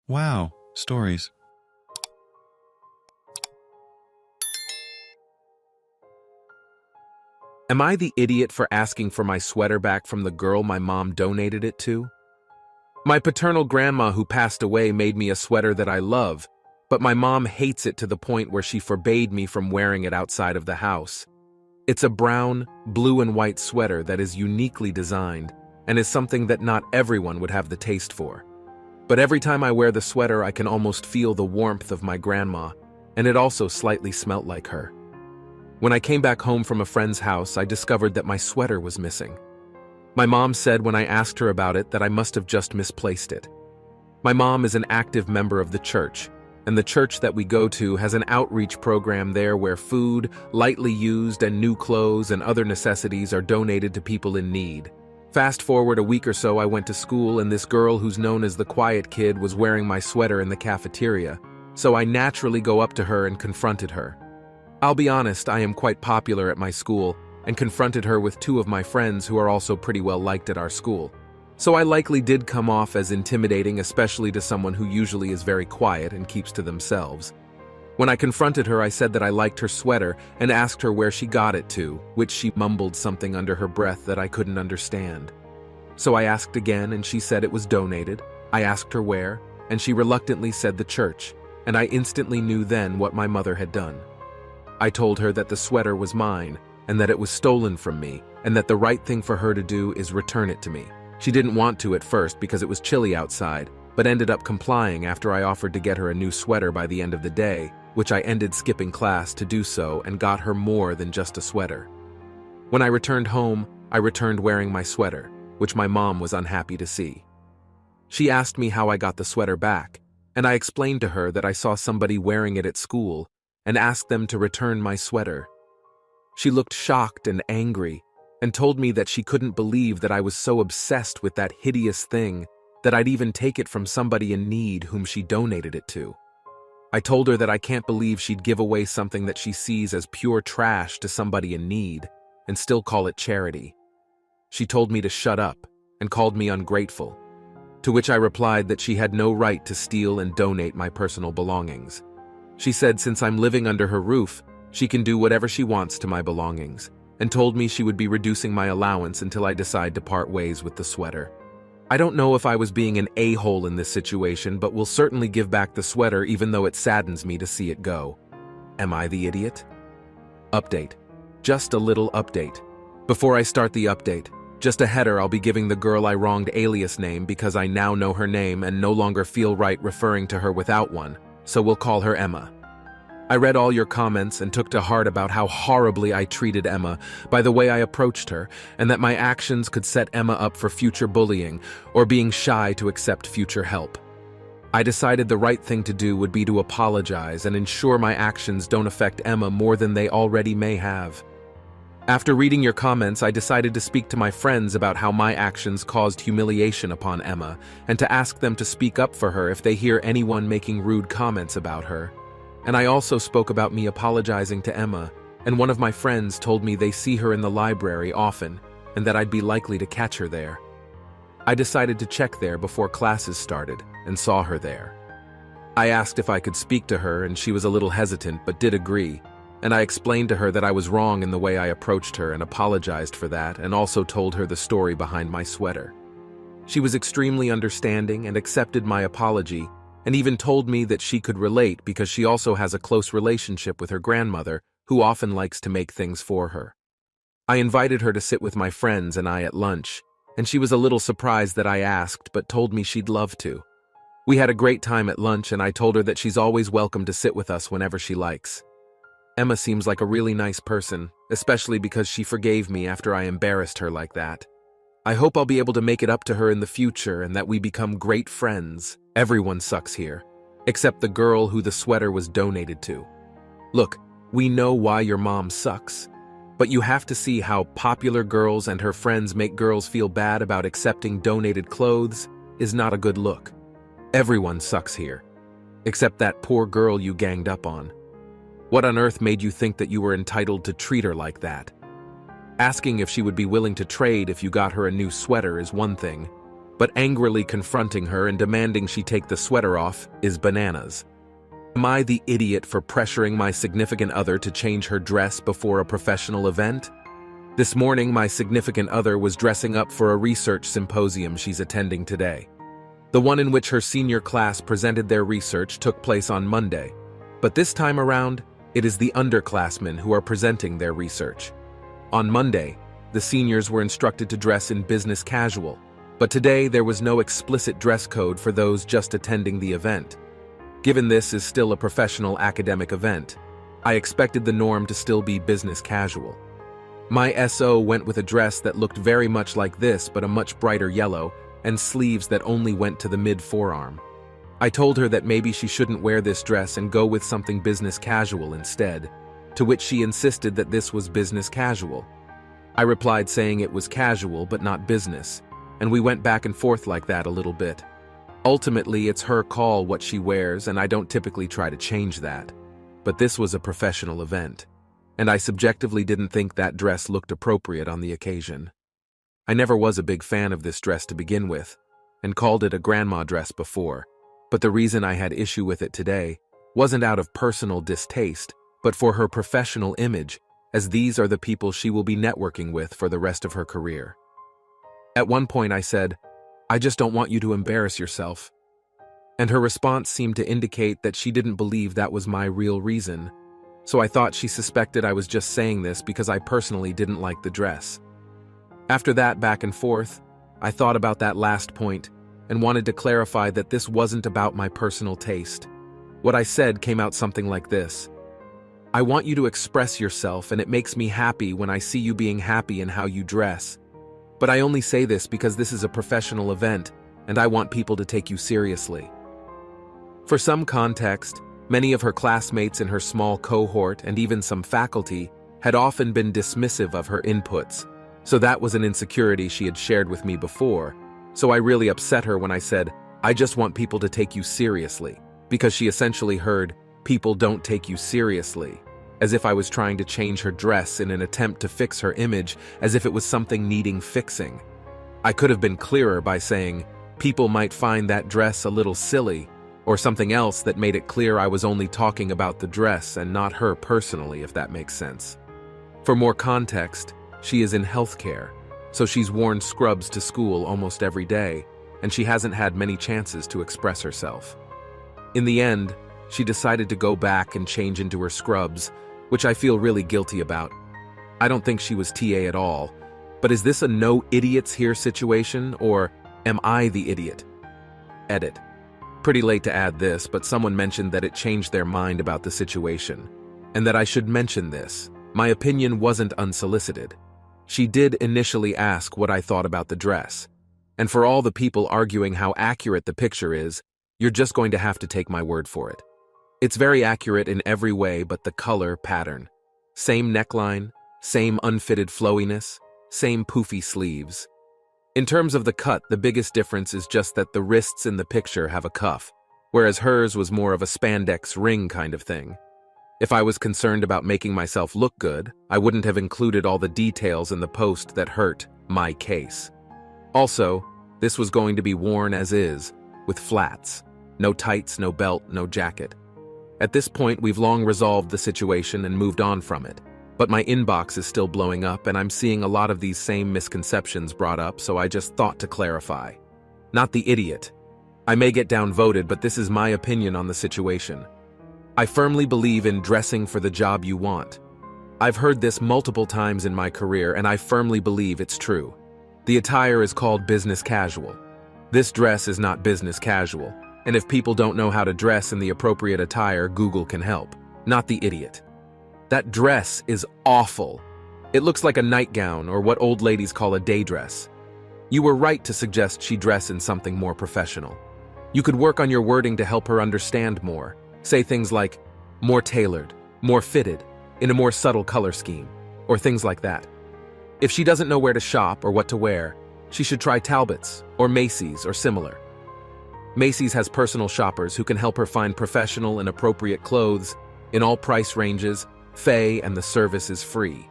Wow, stories. Am I the idiot for asking for my sweater back from the girl my mom donated it to? My paternal grandma who passed away made me a sweater that I love, but my mom hates it to the point where she forbade me from wearing it outside of the house. It's a brown, blue and white sweater that is uniquely designed and is something that not everyone would have the taste for. But every time I wear the sweater, I can almost feel the warmth of my grandma, and it also slightly smelt like her. When I came back home from a friend's house, I discovered that my sweater was missing. My mom said when I asked her about it that I must have just misplaced it. My mom is an active member of the church, and the church that we go to has an outreach program there where food, lightly used and new clothes and other necessities are donated to people in need. Fast forward a week or so, I went to school and this girl who's known as the quiet kid was wearing my sweater in the cafeteria, so I naturally go up to her and confronted her. I'll be honest, I am quite popular at my school and confronted her with two of my friends who are also pretty well liked at our school. So I likely did come off as intimidating, especially to someone who usually is very quiet and keeps to themselves. When I confronted her, I said that I liked her sweater and asked her where she got it to, which she mumbled something under her breath that I couldn't understand. So I asked again and she said it was donated. I asked her where, and she reluctantly said the church, and I instantly knew then what my mother had done. I told her that the sweater was mine and that it was stolen from me and that the right thing for her to do is return it to me. She didn't want to at first because it was chilly outside, but ended up complying after I offered to get her a new sweater by the end of the day, which I ended skipping class to do so and got her more than just a sweater. When I returned home, I returned wearing my sweater, which my mom was unhappy to see. She asked me how I got the sweater back, and I explained to her that I saw somebody wearing it at school and asked them to return my sweater. She looked shocked and angry and told me that she couldn't believe that I was so obsessed with that hideous thing that I'd even take it from somebody in need whom she donated it to. I told her that I can't believe she'd give away something that she sees as pure trash to somebody in need and still call it charity. She told me to shut up and called me ungrateful, to which I replied that she had no right to steal and donate my personal belongings. She said since I'm living under her roof, she can do whatever she wants to my belongings, and told me she would be reducing my allowance until I decide to part ways with the sweater. I don't know if I was being an a-hole in this situation, but will certainly give back the sweater even though it saddens me to see it go. Am I the idiot? Update. Just a little update. Before I start the update, just a header, I'll be giving the girl I wronged alias name because I now know her name and no longer feel right referring to her without one, so we'll call her Emma. I read all your comments and took to heart about how horribly I treated Emma by the way I approached her, and that my actions could set Emma up for future bullying or being shy to accept future help. I decided the right thing to do would be to apologize and ensure my actions don't affect Emma more than they already may have. After reading your comments, I decided to speak to my friends about how my actions caused humiliation upon Emma and to ask them to speak up for her if they hear anyone making rude comments about her. And I also spoke about me apologizing to Emma, and one of my friends told me they see her in the library often and that I'd be likely to catch her there. I decided to check there before classes started and saw her there. I asked if I could speak to her and she was a little hesitant but did agree, and I explained to her that I was wrong in the way I approached her and apologized for that, and also told her the story behind my sweater. She was extremely understanding and accepted my apology, and even told me that she could relate because she also has a close relationship with her grandmother, who often likes to make things for her. I invited her to sit with my friends and I at lunch, and she was a little surprised that I asked, but told me she'd love to. We had a great time at lunch, and I told her that she's always welcome to sit with us whenever she likes. Emma seems like a really nice person, especially because she forgave me after I embarrassed her like that. I hope I'll be able to make it up to her in the future and that we become great friends. Everyone sucks here, except the girl who the sweater was donated to. Look, we know why your mom sucks, but you have to see how popular girls and her friends make girls feel bad about accepting donated clothes is not a good look. Everyone sucks here, except that poor girl you ganged up on. What on earth made you think that you were entitled to treat her like that? Asking if she would be willing to trade if you got her a new sweater is one thing, but angrily confronting her and demanding she take the sweater off is bananas. Am I the idiot for pressuring my significant other to change her dress before a professional event? This morning, my significant other was dressing up for a research symposium she's attending today. The one in which her senior class presented their research took place on Monday, but this time around, it is the underclassmen who are presenting their research. On Monday, the seniors were instructed to dress in business casual, but today there was no explicit dress code for those just attending the event. Given this is still a professional academic event, I expected the norm to still be business casual. My SO went with a dress that looked very much like this but a much brighter yellow and sleeves that only went to the mid-forearm. I told her that maybe she shouldn't wear this dress and go with something business casual instead, to which she insisted that this was business casual. I replied saying it was casual but not business, and we went back and forth like that a little bit. Ultimately, it's her call what she wears, and I don't typically try to change that. But this was a professional event, and I subjectively didn't think that dress looked appropriate on the occasion. I never was a big fan of this dress to begin with, and called it a grandma dress before, but the reason I had issue with it today wasn't out of personal distaste, but for her professional image, as these are the people she will be networking with for the rest of her career. At one point I said, "I just don't want you to embarrass yourself." And her response seemed to indicate that she didn't believe that was my real reason, so I thought she suspected I was just saying this because I personally didn't like the dress. After that back and forth, I thought about that last point and wanted to clarify that this wasn't about my personal taste. What I said came out something like this: "I want you to express yourself, and it makes me happy when I see you being happy in how you dress. But I only say this because this is a professional event, and I want people to take you seriously." For some context, many of her classmates in her small cohort and even some faculty had often been dismissive of her inputs, so that was an insecurity she had shared with me before, so I really upset her when I said, "I just want people to take you seriously," because she essentially heard, "People don't take you seriously," as if I was trying to change her dress in an attempt to fix her image, as if it was something needing fixing. I could have been clearer by saying, "People might find that dress a little silly," or something else that made it clear I was only talking about the dress and not her personally, if that makes sense. For more context, she is in healthcare, so she's worn scrubs to school almost every day, and she hasn't had many chances to express herself. In the end, she decided to go back and change into her scrubs, which I feel really guilty about. I don't think she was TA at all, but is this a no idiots here situation, or am I the idiot? Edit. Pretty late to add this, but someone mentioned that it changed their mind about the situation, and that I should mention this. My opinion wasn't unsolicited. She did initially ask what I thought about the dress, and for all the people arguing how accurate the picture is, you're just going to have to take my word for it. It's very accurate in every way but the color pattern. Same neckline, same unfitted flowiness, same poofy sleeves. In terms of the cut, the biggest difference is just that the wrists in the picture have a cuff, whereas hers was more of a spandex ring kind of thing. If I was concerned about making myself look good, I wouldn't have included all the details in the post that hurt my case. Also, this was going to be worn as is, with flats. No tights, no belt, no jacket. At this point, we've long resolved the situation and moved on from it. But my inbox is still blowing up, and I'm seeing a lot of these same misconceptions brought up, so I just thought to clarify. Not the idiot. I may get downvoted, but this is my opinion on the situation. I firmly believe in dressing for the job you want. I've heard this multiple times in my career, and I firmly believe it's true. The attire is called business casual. This dress is not business casual, and if people don't know how to dress in the appropriate attire, Google can help. Not the idiot. That dress is awful. It looks like a nightgown or what old ladies call a day dress. You were right to suggest she dress in something more professional. You could work on your wording to help her understand more. Say things like, more tailored, more fitted, in a more subtle color scheme, or things like that. If she doesn't know where to shop or what to wear, she should try Talbot's or Macy's or similar. Macy's has personal shoppers who can help her find professional and appropriate clothes in all price ranges, and the service is free.